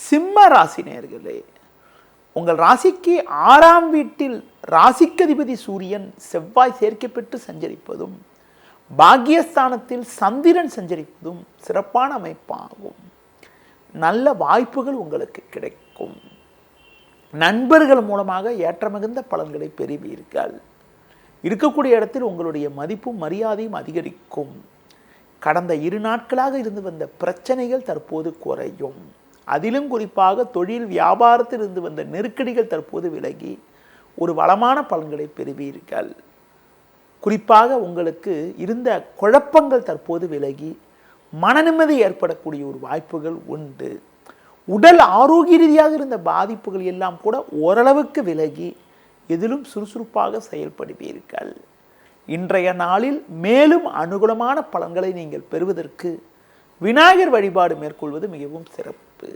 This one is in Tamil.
சிம்ம ராசி நேயர்களே, உங்கள் ராசிக்கு 6ஆம் வீட்டில் ராசிக்கதிபதி சூரியன் செவ்வாய் சேர்க்கை பெற்று சஞ்சரிப்பதும் பாக்கியஸ்தானத்தில் சந்திரன் சஞ்சரிப்பதும் சிறப்பான அமைப்பாகும். நல்ல வாய்ப்புகள் உங்களுக்கு கிடைக்கும். நண்பர்கள் மூலமாக ஏற்றமிகுந்த பலன்களை பெறுவீர்கள். இருக்கக்கூடிய இடத்தில் உங்களுடைய மதிப்பும் மரியாதையும் அதிகரிக்கும். கடந்த 2 நாட்களாக இருந்து வந்த பிரச்சனைகள் தற்போது குறையும். அதிலும் குறிப்பாக தொழில் வியாபாரத்தில் இருந்து வந்த நெருக்கடிகள் தற்போது விலகி ஒரு வளமான பலன்களை பெறுவீர்கள். குறிப்பாக உங்களுக்கு இருந்த குழப்பங்கள் தற்போது விலகி மனநிம்மதி ஏற்படக்கூடிய ஒரு வாய்ப்புகள் உண்டு. உடல் ஆரோக்கிய ரீதியாக இருந்த பாதிப்புகள் எல்லாம் கூட ஓரளவுக்கு விலகி எதிலும் சுறுசுறுப்பாக செயல்படுவீர்கள். இன்றைய நாளில் மேலும் அனுகூலமான பலன்களை நீங்கள் பெறுவதற்கு விநாயகர் வழிபாடு மேற்கொள்வது மிகவும் சிறப்பு.